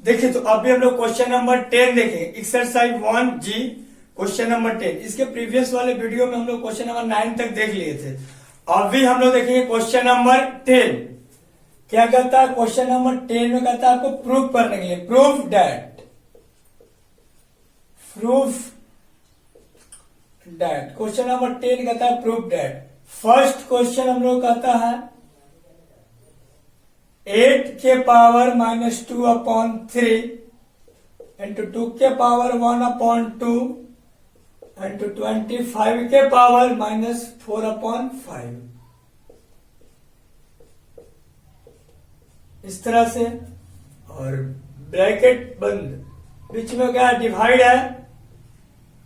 देखिए तो अभी हम लोग क्वेश्चन नंबर 10 देखें, एक्सरसाइज 1G क्वेश्चन नंबर 10। इसके प्रीवियस वाले वीडियो में हम लोग क्वेश्चन नंबर 9 तक देख लिए थे। अभी हम लोग देखेंगे क्वेश्चन नंबर 10। क्या कहता है क्वेश्चन नंबर 10 में? कहता है आपको प्रूफ करने के लिए, प्रूफ दैट क्वेश्चन नंबर 10 कहता है प्रूफ दैट। फर्स्ट क्वेश्चन हम लोग कहता है 8 के पावर -2/3 इंटू 2 के पावर 1/2 इंटू 25 के पावर -4/5, इस तरह से। और ब्रैकेट बंद, बीच में क्या डिवाइड है।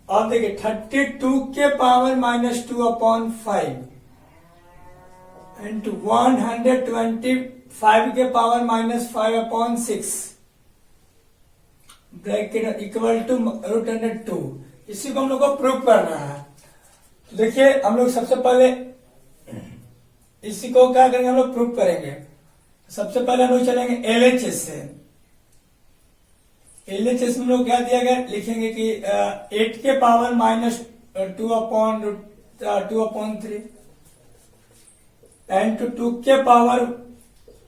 अब देखिए 32 के पावर -2/5 इंटू 125 के पावर -5/6 ब्रैकेट इक्वल टू √2। इसी को हम लोग को प्रूव करना है। तो देखिए हम लोग सबसे पहले इसी को क्या करेंगे, हम लोग प्रूव करेंगे। सबसे पहले हम लोग चलेंगे एलएचएस से। एलएचएस में लोग क्या दिया गया, लिखेंगे कि 8 के पावर -2/3 एंड 2 के पावर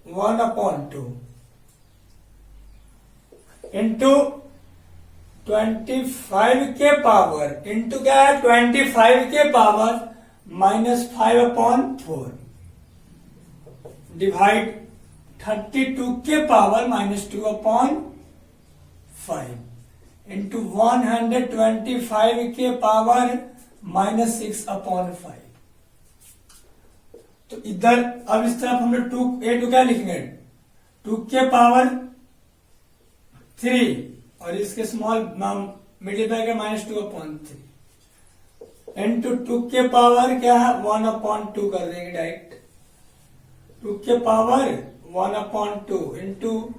1/2 इंटू 25 के पावर, इंटू क्या है 25 के पावर -5/4 डिवाइड 32 के पावर -2/5 इंटू 125 के पावर -6/5। तो इधर अब इस तरफ हम लोग 2 क्या लिखेंगे, 2 के पावर 3 और इसके स्मॉल मिडिल ब्रैकेट -2/3 इंटू 2 के पावर क्या है 1/2 कर देंगे डायरेक्ट। 2 के पावर 1/2 इंटू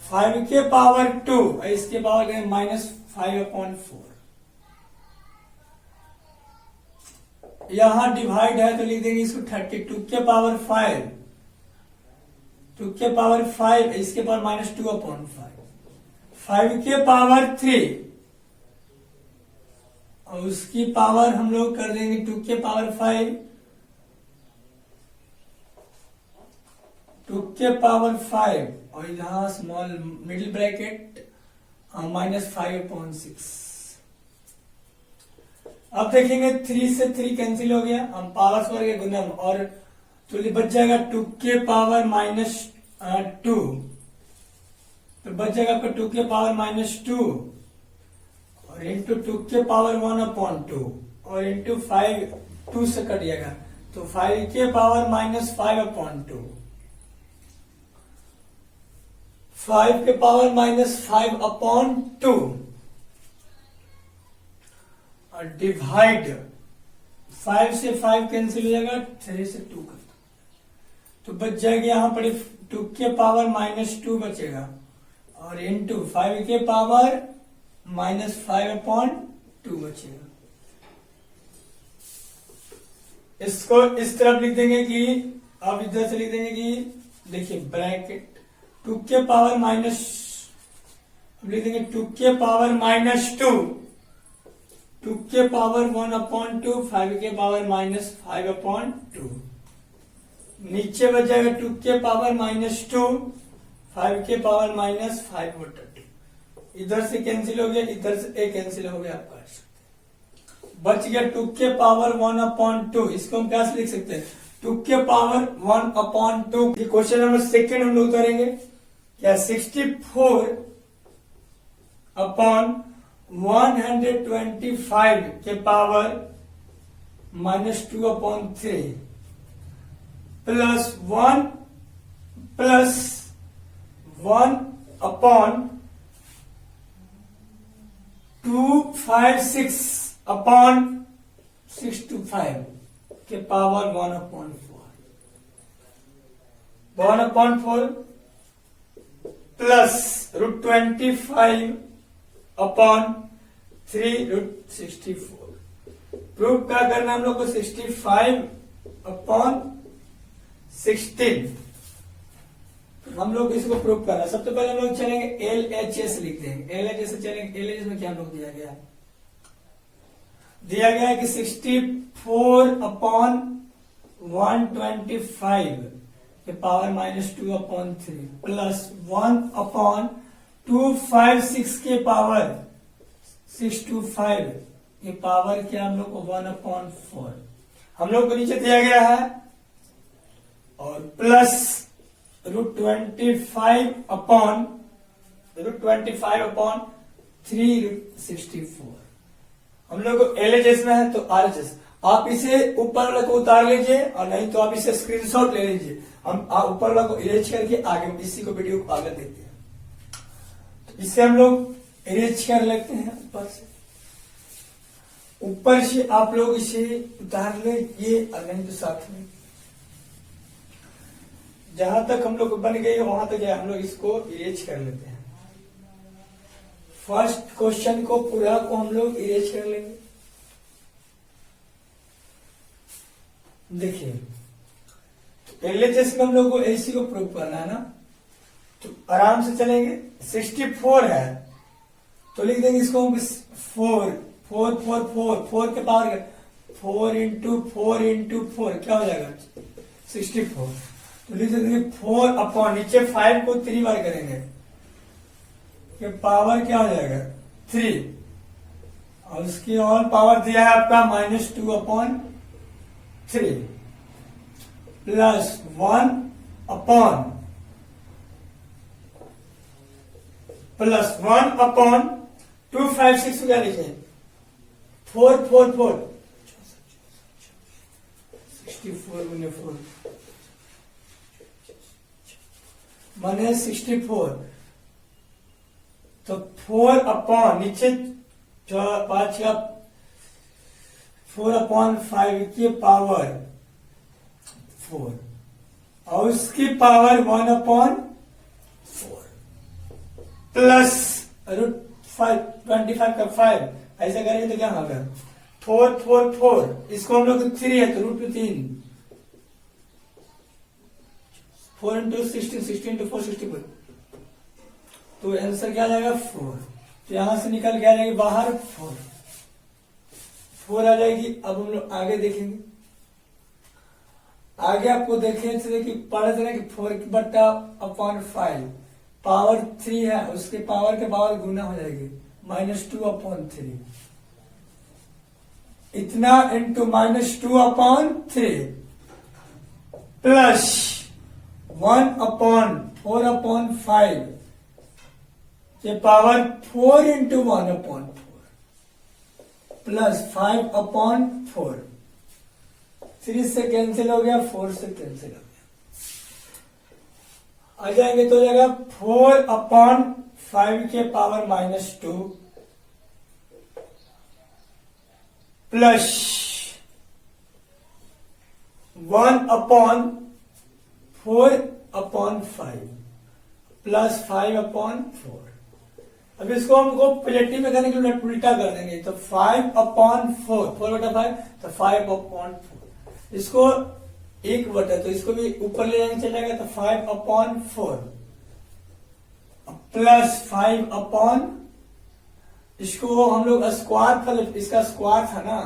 5 के पावर 2 और इसके पावर -5/4। यहां डिवाइड है तो लिख देंगे इसको 32 के पावर 5, 2 के पावर 5 इसके पावर -2/5, 5 के पावर 3 और उसकी पावर हम लोग कर देंगे 2 के पावर 5, 2 के पावर 5 और यहां स्मॉल मिडिल ब्रैकेट -5/6। अब देखेंगे 3 से 3 कैंसिल हो गया, हम पावर्स वर्ग के गुणन, और तो बच जाएगा 2 के पावर -2, तो बच जाएगा आपका 2 के पावर -2 और इंटू 2 के पावर 1/2 और इंटू 5 2 से कट जाएगा तो 5 के पावर -5/2, 5 के पावर -5/2 और डिवाइड 5 से 5 कैंसिल हो जाएगा, 3 से 2 कर तो बच जाएगा यहां पर 2 के पावर -2 बचेगा और इंटू 5 के पावर -5/2 बचेगा। इसको इस तरफ लिख देंगे कि, अब इधर से लिख देंगे कि देखिए ब्रैकेट 2 के पावर लिख देंगे 2 के पावर -2, 2 के पावर 1/2, 5 के पावर -5/2, नीचे बच जाएगा 2 के पावर -2, 5 के पावर -5/2। इधर से कैंसिल हो गया, इधर से एक कैंसिल हो गया, आप काट सकते हैं। बच गया 2 के पावर 1/2, इसको हम क्या से लिख सकते हैं 2 के पावर 1/2। क्वेश्चन नंबर 2 हम लोग करेंगे क्या, 64/125 के पावर -2/3 प्लस 1/256/625 के पावर 1/4 प्लस √25/3√64। प्रूफ क्या करना हम लोग को, 65/16 हम लोग इसको प्रूव कर रहे हैं। सबसे पहले हम लोग चलेंगे LHS लिख देंगे। LHS से चलेंगे। LHS में क्या हम लोग दिया गया है? दिया गया है कि 64/125 के पावर -2/3 प्लस 1/256 के पावर 625 ये पावर क्या हम लोग को 1/4 हम लोग को नीचे दिया गया है, और प्लस √25/3/64 हम लोग को LHS में है। तो RHS आप इसे ऊपर वाले को उतार लीजिए, और नहीं तो आप इसे स्क्रीनशॉट ले लीजिए। हम ऊपर वाला को इरेज करके आगे इसी को वीडियो को आगे देखते हैं। तो इसे हम लोग इरेज कर लेते हैं ऊपर से आप लोग इसे उतार ले, ये और नहीं तो साथ में जहां तक हम लोग बन गए वहां तक हम लोग इसको इरेज कर लेते हैं। फर्स्ट क्वेश्चन को पूरा को हम लोग इरेज कर लेंगे। देखिए LHS में हम लोग को AC को प्रूव करना है ना, तो आराम से चलेंगे। 64 है तो लिख देंगे इसको हम 4 के पावर 4 इंटू 4 क्या हो जाएगा 64। तो लिख देंगे 4 नीचे 5 को 3 बार करेंगे, ये पावर क्या हो जाएगा 3, और उसकी ऑल पावर दिया है आपका -2/3 प्लस 1/256 क्या लिखे 4 64 गुने 4 माने 64। तो 4 नीचे 5 का 4/5 की पावर 4 और उसकी पावर 1/4 प्लस √25 का 5 ऐसा करेंगे तो क्या होगा 4 इसको हम लोग 3 है तो √3 4 इंटू 16 इंटू 4 64। तो आंसर क्या आ जाएगा 4। तो यहां से निकल के आ जाएगी बाहर 4 आ जाएगी। अब हम लोग आगे देखेंगे। आगे आपको देखें कि पढ़े थे कि 4/5 पावर 3 है, उसके पावर के पावर गुना हो जाएगी -2/3 इतना इंटू -2/3 प्लस 1/4/5 के पावर 4 इंटू 1/4 प्लस 5/4 3 से कैंसिल हो गया 4 से कैंसिल हो गया। आ जाएंगे तो हो जाएगा 4/5 के पावर -2 प्लस 1/4/5 प्लस 5/4। अब इसको हमको पॉजिटिव में करने के लिए उल्टा कर देंगे। तो 5/4 4/5 तो 5/4 इसको 1/, तो इसको भी ऊपर ले जाएंगे चलेगा तो 5/4 प्लस 5/, इसको हम लोग स्क्वायर इसका स्क्वायर था ना,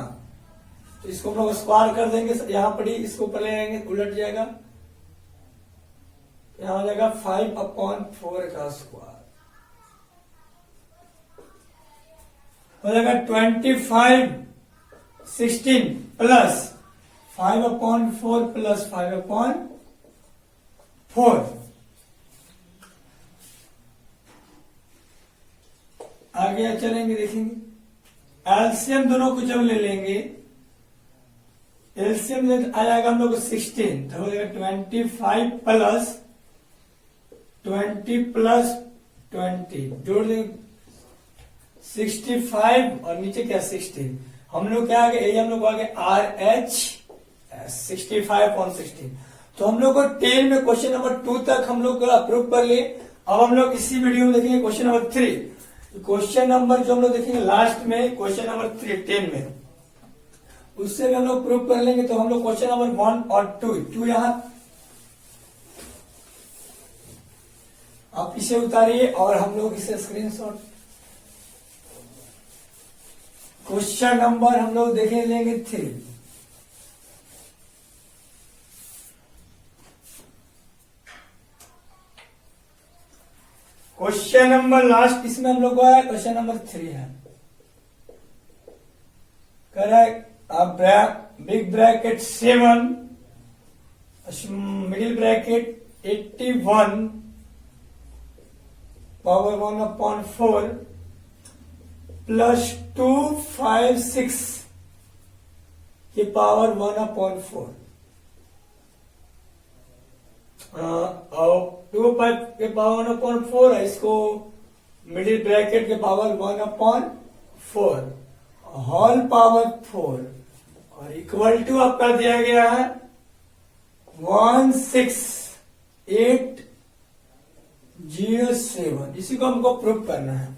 तो इसको हम लोग स्क्वायर कर देंगे यहां पर ही, इसको ऊपर ले जाएंगे उलट जाएगा, यहां हो जाएगा 5/4 का स्क्वायर हो जाएगा 25/16 प्लस 5/4 प्लस 5/4। आगे चलेंगे देखेंगे। एलसीएम दोनों को जब ले लेंगे, एलसीएम आ जाएगा हम लोग 16 तो हो जाएगा 25 प्लस 20 प्लस 20 जोड़ देंगे 65 और नीचे क्या 16। हम लोग क्या आगे हम लोग आगे RH 65/16। तो हम लोग को 10 में क्वेश्चन नंबर 2 तक हम लोग अप्रूव कर लिए। अब हम लोग इसी वीडियो में देखेंगे क्वेश्चन नंबर 3। क्वेश्चन नंबर जो हम लोग देखेंगे लास्ट में क्वेश्चन नंबर 3 10 में, उससे भी हम लोग प्रूव कर लेंगे। तो हम लोग क्वेश्चन नंबर 1 और 2 यहां आप इसे उतारिए और हम लोग इसे स्क्रीनशॉट। क्वेश्चन नंबर हम लोग देखें लेंगे 3। क्वेश्चन नंबर लास्ट इसमें हम लोग को है, क्वेश्चन नंबर 3 है। Correct, big bracket 7, middle bracket 81 power 1/4 plus 256 की पावर 1/4 और 2 के पावर 1/4 है, इसको मिडिल ब्रैकेट के पावर 1/4 होल पावर 4 और इक्वल टू आपका दिया गया है 16807। इसी को हमको प्रूव करना है।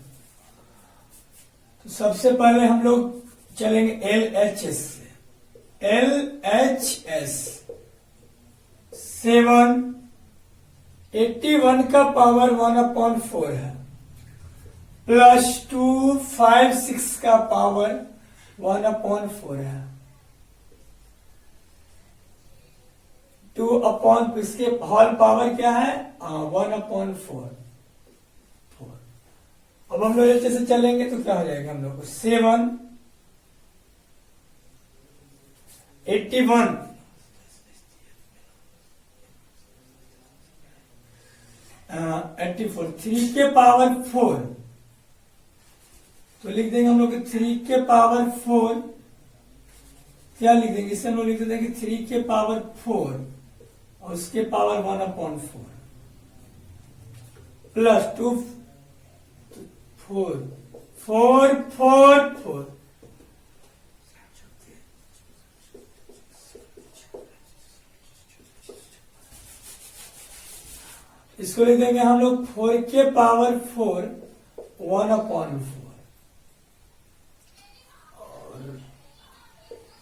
तो सबसे पहले हम लोग चलेंगे LHS से। LHS 81 का पावर 1/4 है प्लस 256 का पावर 1/4 है। 2 इसके होल पावर क्या है 1/4। अब हम लोग ऐसे से चलेंगे तो क्या हो जाएगा हम लोग को 7 81 84 3 के पावर 4 तो लिख देंगे हम लोग 3 के पावर 4 क्या लिख देंगे इससे हम लोग लिख देंगे 3 के पावर 4 और उसके पावर 1/4 प्लस 2 4 4 4 4 इसको लिख देंगे हम लोग 4 के पावर 4 1/4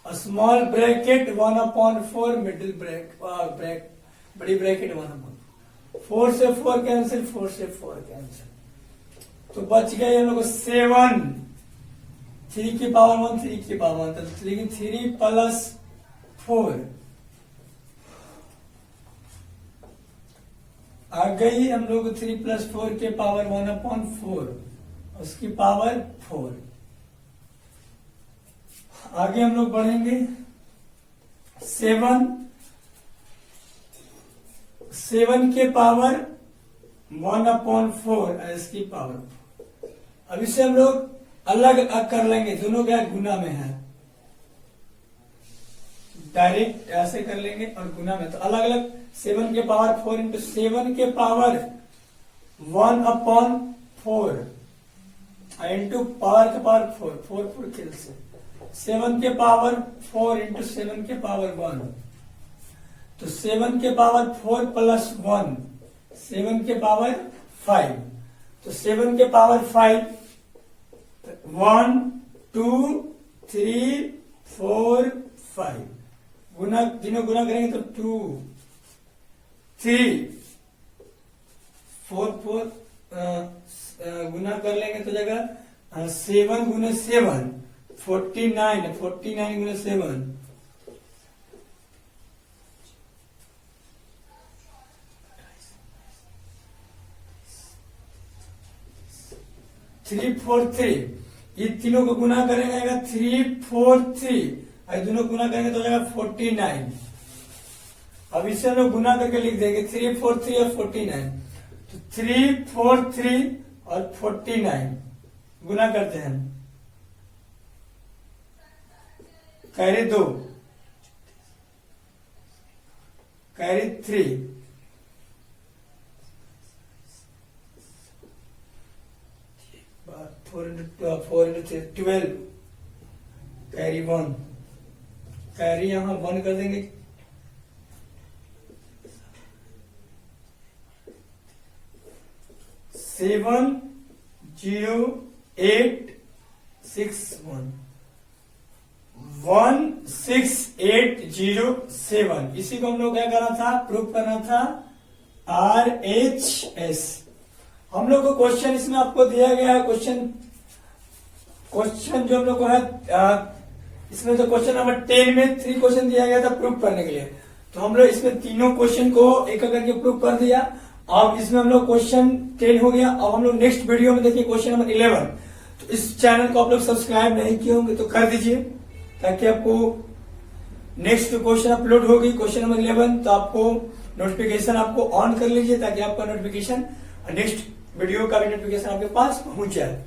और स्मॉल ब्रैकेट 1/4 मिडिल ब्रैकेट बड़ी ब्रैकेट 1/4 4 से 4 कैंसिल 4 से 4 कैंसिल तो बच गए हम लोग 7 3 की पावर 1 3 की पावर 1 तो 3 प्लस 4 आ गई हम लोग 3 प्लस 4 के पावर 1/4 उसकी पावर 4। आगे हम लोग बढ़ेंगे 7 के पावर 1/4 इसकी पावर। अब इसे हम लोग अलग कर लेंगे, दोनों क्या गुना में है, डायरेक्ट ऐसे कर लेंगे और गुना में तो अलग अलग 7 के पावर 4 इंटू 7 के पावर 1/4 इंटू पावर के पावर 4 4 4 खेल से 7 के पावर 4 इंटू 7 के पावर 1 तो 7 के पावर 4 प्लस 1 7 के पावर 5 तो 7 के पावर 5 1 2 3 4 5 गुना तीनों गुना करेंगे तो 2 3 4 4 गुना कर लेंगे तो जगह 7 गुना 7 49 गुना 7 3 4 3 ये तीनों को गुना करेंगे 3 4 3 और दोनों गुना करेंगे तो जाएगा 49। अब इसे लोग गुना करके लिख देंगे 3 4 3 और 49 तो 3 4 3 और 49 गुना करते हैं carry 2 carry 3 4 into 12 carry 1 carry यहां 1 कर देंगे 7 0 8 6 1 16807 इसी को हम लोग क्या करना था प्रूव करना था RHS हम लोग को क्वेश्चन इसमें आपको दिया गया है। क्वेश्चन जो हम लोग को है इसमें तो क्वेश्चन नंबर 10 में 3 क्वेश्चन दिया गया था प्रूफ करने के लिए। तो हम लोग इसमें तीनों क्वेश्चन को एक करके प्रूफ कर दिया। अब इसमें हम लोग क्वेश्चन 10 हो गया। अब हम लोग नेक्स्ट वीडियो में देखिए क्वेश्चन नंबर 11। तो इस चैनल को आप लोग सब्सक्राइब नहीं किए होंगे तो कर दीजिए, ताकि आपको नेक्स्ट क्वेश्चन अपलोड होगी क्वेश्चन नंबर 11 तो आपको नोटिफिकेशन आपको ऑन कर लीजिए, ताकि आपका नोटिफिकेशन नेक्स्ट वीडियो का भी नोटिफिकेशन आपके पास पहुंच जाए।